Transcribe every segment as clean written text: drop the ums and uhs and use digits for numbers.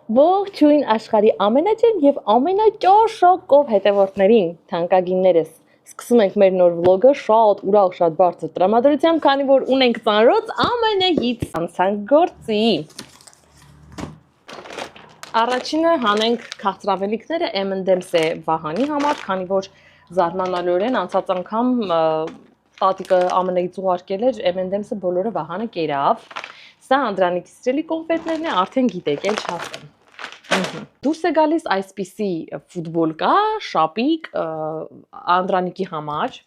Ողջույն աշխարհի ամենաճեն եւ ամենաճոշոկով հետևորդներին, թանկագիններս։ Սկսում ենք մեր նոր վլոգը շատ ուրախ, շատ բարձր տրամադրությամբ, քանի որ ունենք ծանրոց ամենայից անցանք գործի։ Առաջինը հանենք քաղցրավելիքները M&M's է Վահանի համար, քանի որ զարմանալիորեն անցած անգամ տատիկը ամենայից ուղարկել էր M&M's-ը բոլորը Վահանը կերավ։ Սա Անդրանիկի սիրելի կոնֆետներն է, արդեն գիտեք, էլ չասեմ։ Դուրս է գալիս այսպիսի ֆուտբոլկա, շապիկ Անդրանիկի համար։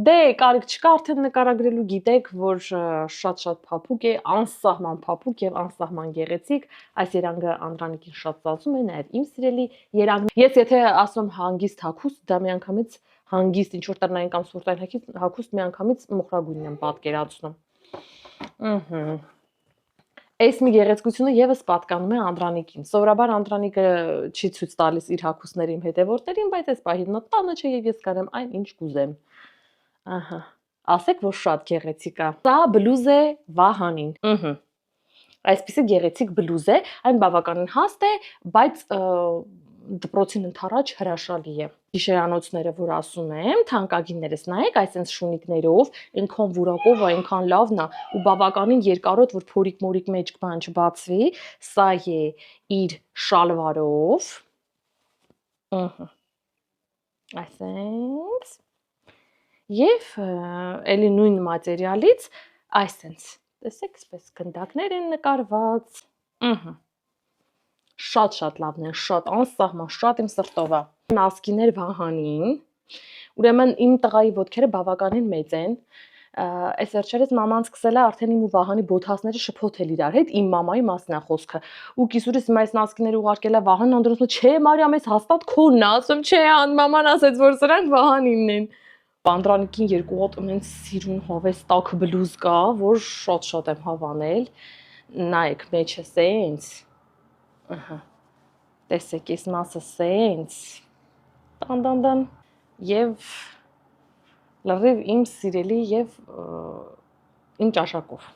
Դե կարիք չկա արդեն նկարագրելու, գիտեք, որ շատ-շատ փափուկ է, անսահման փափուկ եւ անսահման գեղեցիկ։ Այս երանգը Անդրանիկին շատ ծածում է, նաեւ իմ սիրելի երանգն։ Ես եթե ասում հանգիստ հագուստ, դա միանգամից հանգիստ ինչ որ տնային կամ սպորտային հագուստ միանգամից մոխրագույնն եմ պատկերացնում։ Այս մի գեղեցկությունը եւս պատկանում է Անդրանիկին։ Սովորաբար Անդրանիկը չի ցույց տալիս իր հագուստների իմ հետևորդներին, բայց այս պահին նա տանը չէ եւ ես կարեմ այն ինչ կուզեմ։ Ահա։ Ասեք, որ շատ գեղեցիկ է։ Սա բլուզ է Վահանին։ Այսպիսի գեղեցիկ բլուզ է, այն բավականին հաստ է, բայց դպրոցին ընդառաջ հրաշալի է։ Գիշերանոցները, որ ասում եմ, թանկագիններս նայեք, այսպես շունիկներով, այնքան որակով, այնքան լավն է ու բավականին երկարոտ, որ փորիկ-մորիկ մեջ բան չբացվի, սա է իր շալվարով։ Այսպես Եվ էլի նույն մատերիալից այսպես, տեսեք, այսպես գնդակներ են նկարված։ Շատ-շատ լավն են, շատ անսահման, շատ իմ սրտով է։ Նասկիներ Վահանին, ուրեմն իմ տղայի ոտքերը բավականին մեծ են։ Այս վերջերս մաման սկսել է արդեն իմ ու Վահանի բոթասները շփոթել իրար հետ, իմ մամայի մասն է խոսքը։ Ու կիսուրս իմ այս նասկիները ուղարկել է Վահանն, անդրոսում է, չէ, Մարիամ, այս հաստատ քոնն է, ասում, չէ, մաման ասեց, որ սրանք Վահանինն են։ Անդրանիկին երկու հատ ունեն սիրուն հավես տաք բլուզ կա, որ շատ-շատ եմ հավանել։ Նայեք, մեջը սենց։ Տեսեք, այս մասը սենց։ Տան։ Եվ լրիվ իմ սիրելի եւ իմ ճաշակով։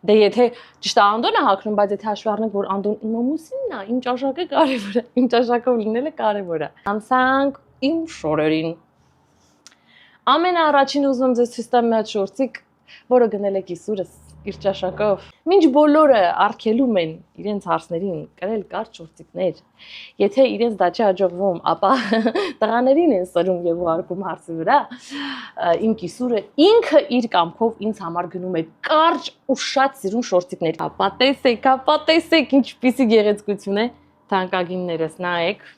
Դե եթե ճիշտ է Անդոնը հագնում, բայց եթե հաշվի առնենք, որ Անդոն իմ ամուսինն է, իմ ճաշակը կարևոր է, իմ ճաշակով լինելը կարևոր է։ Անցանք իմ շորերին։ Ամենաառաջին ուզում եմ ձեզ ցույց տամ մի հատ շորցիկ, որը գնել է կիսուրս իր ճաշակով։ Մինչ բոլորը արգելում են իրենց հարցներին կրել կարճ շորցիկներ, եթե իրենց դա չի հաջողվում, ապա տղաներին են սրում եւ ուղարկում հարցի վրա, իմ կիսուրը ինքը իր կամքով ինձ համար գնում է կարճ ու շատ սիրուն շորցիկներ։ Ապա տեսեք, ինչպիսի գեղեցկություն է, թանկագիններս, նայեք։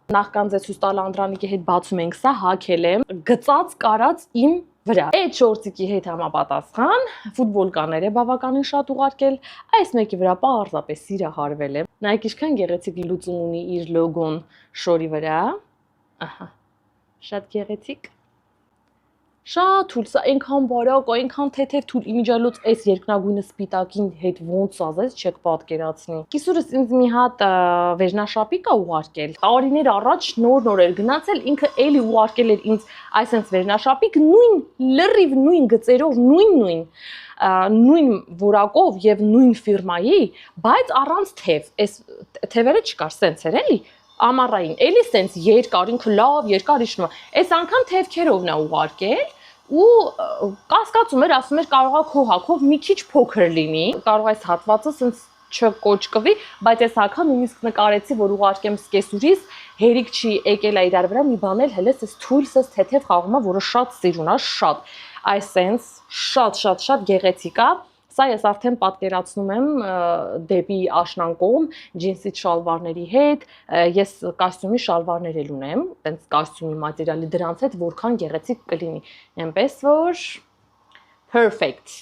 Նախքան ձեզ ցույց տալ Անդրանիկի հետ բացում ենք, սա հագել եմ գծած կարած իմ վրա։ Այդ շորտիկի հետ համապատասխան ֆուտբոլկաներ է բավականին շատ ուղարկել, այս մեկի վրա պարզապես սիրահարվել եմ։ Նայեք ինչքան գեղեցիկ լուծում ունի իր լոգոն շորի վրա։ Ահա։ Շատ գեղեցիկ։ Շատ թույլ, սա այնքան բարակ, այնքան թեթև թույլ իմիջիալոց այս երկնագույնը սպիտակին հետ ոնց ազես չեք պատկերացնի։ Կիսուրս ինձ մի հատ վերնաշապիկ է ուղարկել։ Տարիներ առաջ նոր էր գնացել, ինքը էլի ուղարկել էր ինձ այսպես վերնաշապիկ, լրիվ նույն գծերով, նույն որակով եւ նույն ֆիրմայի, բայց առանց թև։ Այս թևերը չկար, սենց էր էլի։ Ամառային, էլի սենց երկար, ինքը լավ երկար իջնում է։ Այս անգամ թևքերովն է ուղարկել ու կասկածում էր, ասում էր կարող է քո հագով մի քիչ փոքր լինի, կարող այս հատվածը սենց չկոճկվի, բայց այս անգամ նույնիսկ նկարեցի, որ ուղարկեմ սկեսուրիս, հերիք չի եկել է իրար վրա մի բան էլ հենց այս թույլ սես թեթև խաղում է, որը շատ սիրուն է, շատ։ Այս սենց շատ գեղեցիկ է։ Սա ես արդեն պատկերացնում եմ դեպի աշնան կողմ ջինսի շալվարների հետ, ես կոստյումի շալվարներ էլ ունեմ, տենց կոստյումի մատերիալի դրանց հետ որքան գեղեցիկ կլինի, այնպես որ perfect։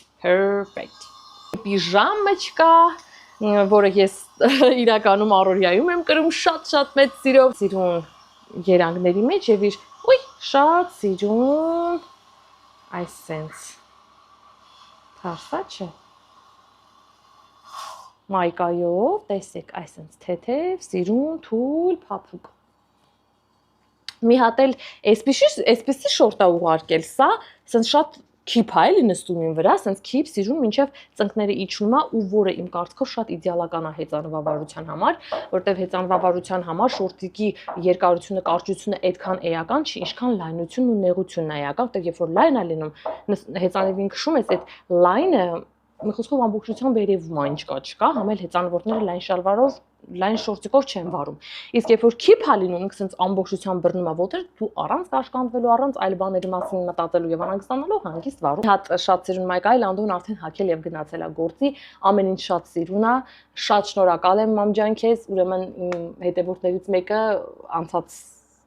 Պիժամաչկա, որը ես իրականում առօրյայում եմ կրում շատ մեծ սիրով, սիրուն երանգների մեջ եւ իր շատ սիրուն այս սենց թարսա չէ։ Մայկայով, տեսեք, այսպես թեթև, սիրուն, թույլ, փափուկ։ Մի հատ էլ այսպիսի շորտ է ուղարկել, սա շատ քիփ է նստում ին վրա, ասենց քիփ սիրուն մինչև ծնկները իջնում է ու որը իմ կարծիքով շատ իդեալական է հեծանվավարության համար, որտեվ հեծանվավարության համար շորտիկի երկարությունը, կարճությունը այդքան էական չի, ինչքան լայնությունն ու նեղությունն է էական, որտեվ երբ որ լայն է լինում, հեծանվին քշում ես այդ լայնը մի խոսքով ամբողջությամբ վերևում է ինչ կա չկա, համել հեծանվորդները լայն շալվարով, լայն շորտիկով չեն վարում։ Իսկ երբ որ քիփ է լինում, ինքնից ամբողջությամբ բռնում է ոտերը, դու առանց կաշկանդվելու, առանց այլ բաների մասին մտածելու եւ անհանգստանալու հանգիստ վարում։ Հատ շատ սիրուն մայք այլ Անդոն արդեն հակել եւ գնացել է գործի, ամեն ինչ շատ սիրուն է, շատ շնորհակալ եմ մամ ջան քեզ, ուրեմն իմ հետևորդներից մեկը անցած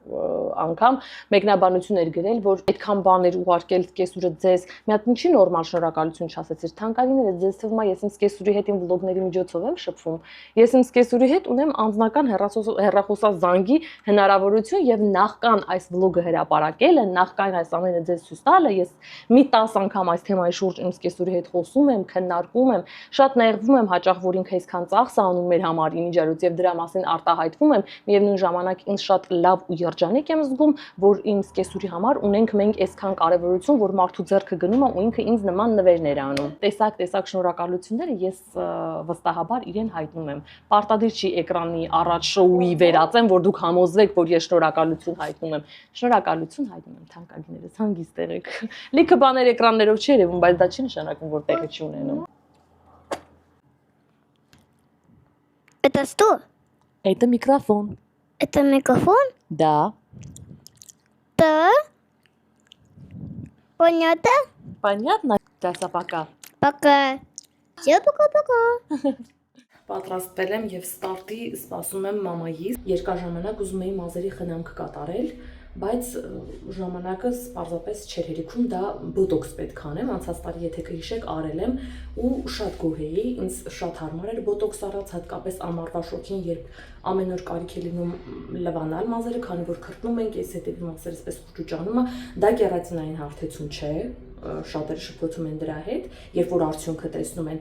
անգամ մեկնաբանություն էր գրել, որ այդքան բաներ ուղարկել կեսուրը ձեզ, մի հատ ինչի նորմալ շնորհակալություն չասեցիր, թանկագինները ձեզ թվում է, ես ինձ կեսուրի հետ իմ վլոգների միջոցով եմ շփվում, ես ինձ կեսուրի հետ ունեմ անձնական հեռախոսազանգի հնարավորություն եւ նախքան այս վլոգը հրապարակելը, նախքան այս ամենը ձեզ ցույց տալը, ես մի 10 անգամ այս թեմայի շուրջ ինձ կեսուրի հետ խոսում եմ, քննարկում եմ, շատ նեղվում եմ հաճախ, որ ինքը այսքան ծախս է անում մեր համար իմիջիայից եւ դրա մասին արտահայտվում եմ, միևնույն ժամանակ ինձ շատ լավ ու երջանիկ եմ զգում, որ իմ սկեսուրի համար ունենք մենք այսքան կարևորություն, որ մարդու ձեռքը գնում է ու ինքը ինձ նման նվերներ է անում։ Տեսակ շնորհակալությունները ես վստահաբար իրեն հայտնում եմ։ Պարտադիր չի էկրանի առաջ շոուի վերածեմ, որ դուք համոզվեք, որ ես շնորհակալություն հայտնում եմ։ Շնորհակալություն հայտնում եմ թանկագիներս, հանգիստ եղեք։ Լիքը բաներ էկրաններով չի երևում, բայց դա չի նշանակում, որ տեղի չի ունենում։ Это что? Это микрофон. Это микрофон? Да. Да. Понятно? Понятно? Դասա пока. Пока. Всё, пока-пока. Պատրաստվել եմ եւ ստարտի սպասում եմ մամայից։ Երկար ժամանակ ուզում էի մազերի խնամք կատարել, բայց ժամանակս պարզապես չէր հերիքում, դա բոտոքս պետք անեմ, անցած տարի եթե կհիշեք արել եմ ու շատ գոհ էի, ինձ շատ հարմար էր բոտոքս արած, հատկապես ամառվա շոգին, երբ ամեն օր կարիք է լինում լվանալ մազերը, քանի որ քրտնում ենք, այս հետևի մազերը այսպես խուճուճանում է, դա կերատինային հարթեցություն չէ, շատերը շփոթում են դրա հետ, երբ որ արդյունքը տեսնում են,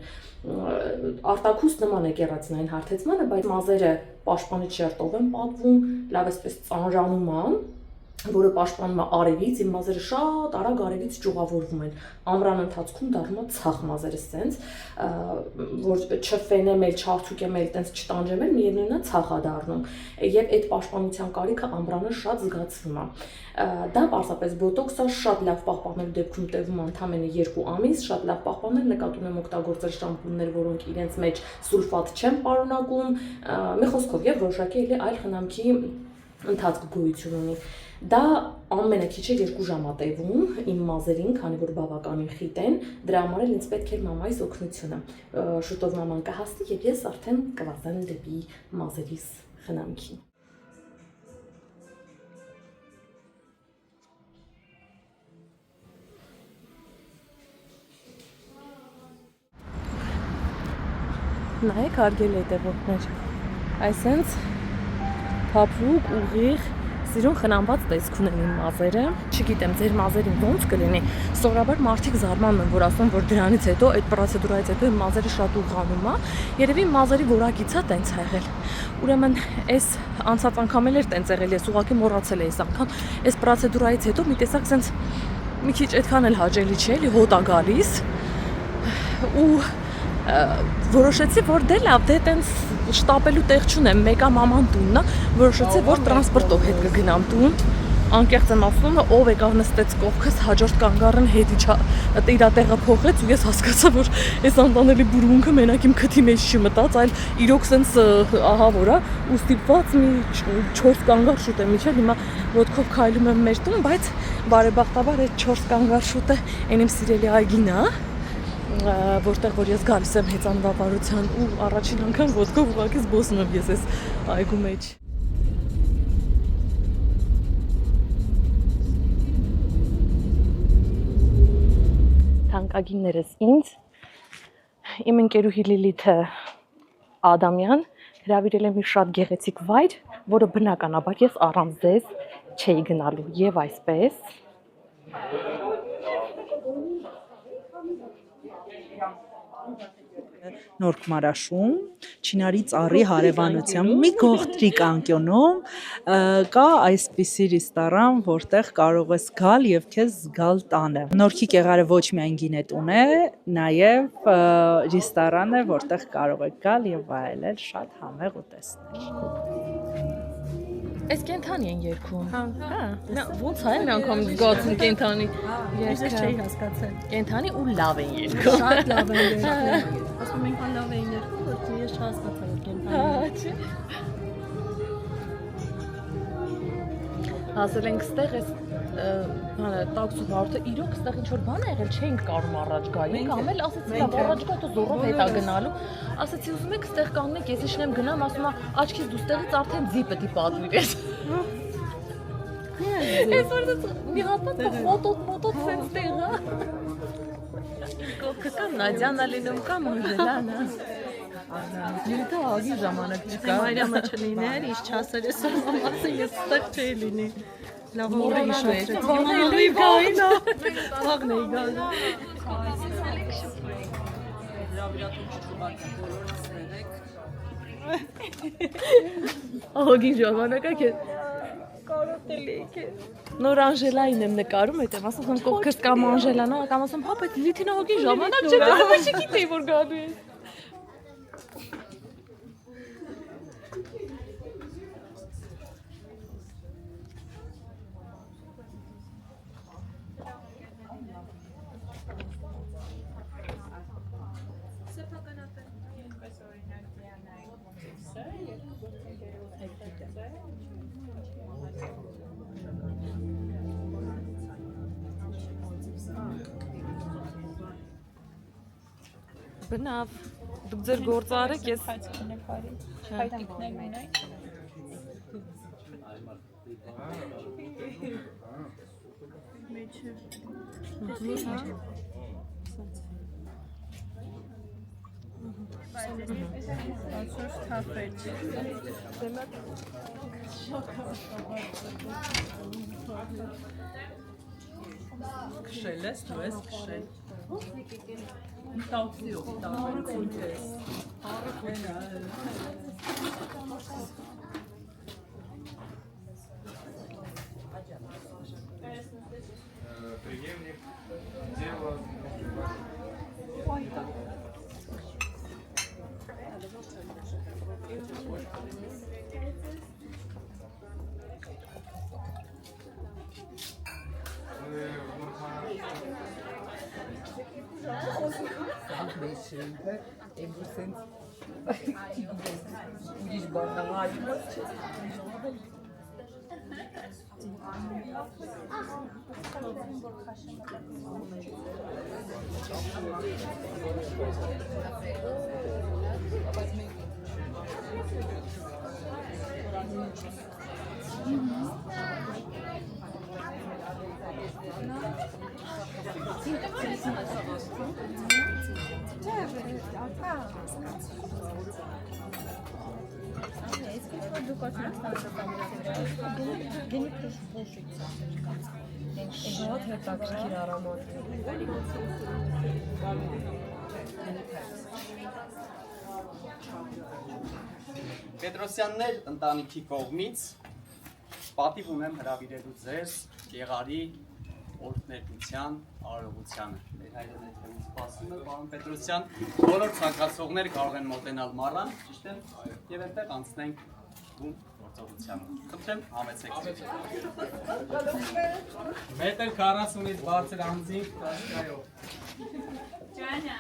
արտաքուստ նման է կերատինային հարթեցմանը, բայց մազերը պաշտպանի չերտով են պատվում, լավ այսպես ծանրանում են, որը պաշտպանում է արևից, իմ մազերը շատ արագ արևից ճյուղավորվում են, ամռան ընթացքում դառնում է ցախ մազերը սենց, որ չֆենեմ էլ, չարթուկեմ էլ, տենց չտանջեմ էլ, միևնույնն է ցախ է դառնում, եւ այդ պաշտպանության կարիքը ամռանը շատ զգացվում է։ Դա պարզապես բոտոքս է, շատ լավ պահպանելու դեպքում տևում ընդամենը 2 ամիս, շատ լավ պահպանել, նկատի ունեմ օգտագործել շամպուններ, որոնք իրենց մեջ սուլֆատ չեն պարունակում, մի խոսքով եւ որոշակի էլի այլ խնամքի ընթացք գոյություն ունի։ Դա ամենաքիչը 2 ժամ է տևում իմ մազերին, քանի որ բավականին խիտ են, դրա համար էլ ինձ պետք էր մամայիս օգնությունը։ Շուտով մաման կհասնի եւ ես արդեն կվազեմ դեպի մազերիս խնամքին։ Նայեք հարգելի հետևորդներ, այսենց փափուկ, ուղիղ, սիրուն խնամված տեսք ունեն իմ մազերը, չգիտեմ ձեր մազերին ոնց կլինի, սովորաբար մարդիկ զարմանում են, որ ասում որ դրանից հետո, այդ պրոցեդուրայից հետո իմ մազերը շատ ուղղանում է, երևի մազերի որակից է տենց ա եղել, ուրեմն այս անցած անգամ էլ էր տենց եղել, ես ուղղակի մոռացել էի այս անգամ, այս պրոցեդուրայից հետո մի տեսակ սենց մի քիչ այդքան էլ հաճելի չէ, էլի հոտ է գալիս ու որոշեցի, որ դե լավ, դե տենց շտապելու տեղ չունեմ, մեկա մաման տունն է, որոշեցի, որ տրանսպորտով հետ կգնամ տուն, անկեղծ եմ ասում, ով եկավ նստեց կողքս, հաջորդ կանգառն հետ իր տեղը փոխեց ու ես հասկացա, որ այս անտանելի բուրունքը մենակ իմ քթի մեջ չի մտած, այլ իրոք սենց ահավոր է, ու ստիպված մի 4 կանգառ շուտ եմ իջել, հիմա ոտքով քայլում եմ մեր տուն, բայց բարեբախտաբար այդ 4 կանգառ շուտը այն իմ սիրելի այգին է, որտեղ որ ես գալիս եմ հեծանվավարության ու առաջին անգամ ոտքով ուղղակի զբոսնում եմ ես այս այգու մեջ։ Թանկագիններս ինձ, իմ ընկերուհի Լիլիթը Ադամյան հրավիրել է մի շատ գեղեցիկ վայր, որը բնականաբար ես առանց ձեզ չէի գնալու եւ այսպես Նորք մարաշում, չինարի ծառի հարևանությամբ մի գողտրիկ անկյունում կա այսպիսի ռեստորան, որտեղ կարող ես գալ եւ քեզ զգալ տանը։ Նորքի կեղարը ոչ միայն գինետուն է, նաեւ ռեստորան է, որտեղ կարող եք գալ եւ վայելել շատ համեղ ուտեստներ։ Այս կենթանի են երգում։ Հա։ Ոնց է մի անգամ զգացում կենթանի Ես չէի հասկացել։ Կենթանի ու լավ են երգում։ Շատ լավ են երգում։ Ասում ենք լավ են երգում, որ ես չհասկացա որ կենթանի։ Հասել ենք ստեղ այս բանը տաքսու հարթը իրոք ստեղ ինչ որ բան ա եղել, չէինք կարող առաջ գայինք, ամել ասեցի լավ առաջ գա դու զորով հետա գնալու։ Ասեցի ուզում եք ստեղ կանգնեք, ես իշնեմ գնամ, ասում ա աչքից դու ստեղից արդեն ձի պետք է պատվիրես։ Այսօր մի հատ մոտոտ սենց տեղա։ Կոկկա կա Նադյանա լինում կա Մանժելանա։ Յուրիտա ագի ժամանակ չկա։ Մարիամը չլիներ, իշ չասեր ես ասը ես ստեղ չէի լինի։ Լավ օրը հիշեցի։ Մանալի գայնա։ Վաղն էի գալու։ Ագի ժամանակա քեզ կարոտելիք է։ Նոր Անժելային եմ նկարում, հետո ասում կողքս կամ Անժելանա, կամ ասում հա բայց լիթին ագի ժամանակ չէ, դու չգիտեի որ գալու ես։ Բնավ, դուք ձեր գործը արեք, ես Հայտիկներ ունեք։ Քշել ես, դու ես քշել։ Տաքսիով, տաքսիով ես։ Преемник дела. Պետրոսյաններ ընտանիքի կողմից պատիվ ունեմ հրավիրելու ձեզ Գեղարի օրհներգության արարողությանը։ Մեր հայրենի թեմից սպասում է պարոն Պետրոսյան, բոլոր ցանկացողներ կարող են մոտենալ մառան, ճիշտ է, եւ այնտեղ անցնենք ում գործողությանը։ Խնդրեմ, համեցեք։ 1.40-ից բարձր անձինք տաշկայով։ Ջանա։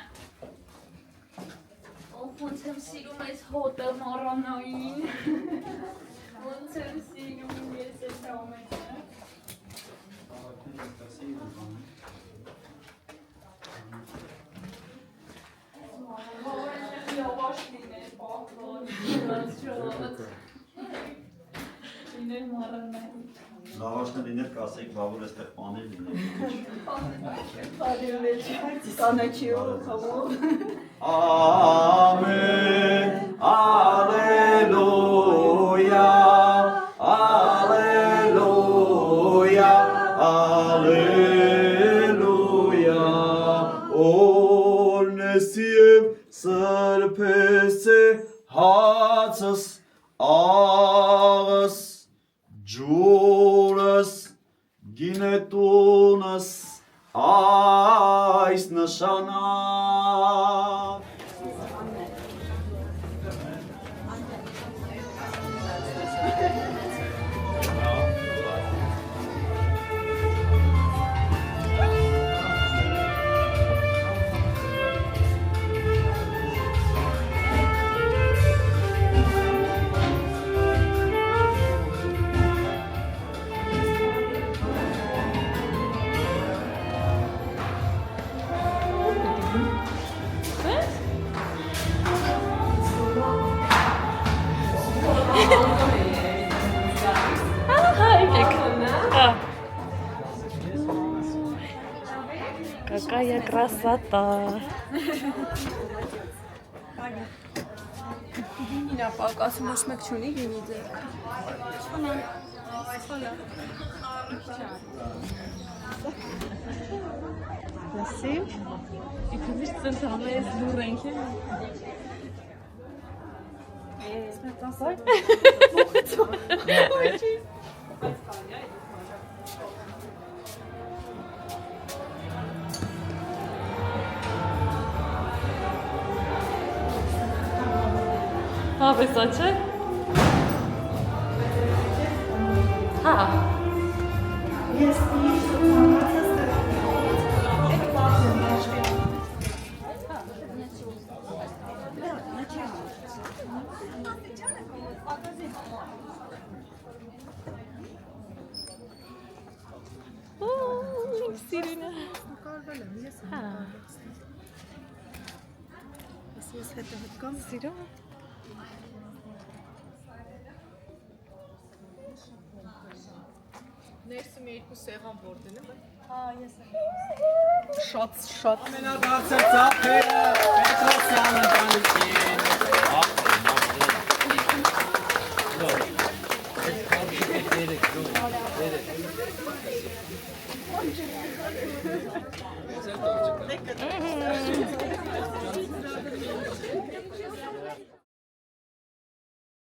Ոնց եմ սիրում այս հոտը մառանային։ Ոնց եմ սիրում ես այս ամենը։ Yavaş լիներ, պահվոր, շոտ։ Լիներ մառանային։ Լավաշն լիներ, կասեիք, բավոր էստեղ պաներ լիներ։ Պաներ մեջ, կանաչիով, խամով։ Ամեն, ալելույա, ալելույա, ալելույա, օրնեսի եւ սրբեսե հացս աղս ջուրս գինետունս այս նշանակ Какая красота! Ինա պակասում ոչ մեկ չունի գինի ձեր։ Լսի, իբրիշ ծնտամես լուրենք է։ Հավեսա չէ։ Հա։ Սիրունը։ Հա։ Ես հետո կամ Սիրուն։ ներսում երկու սեղան որտեն եմ։ Շատ ամենաբարձր ծափերը Պետրոսյան ընտանիքին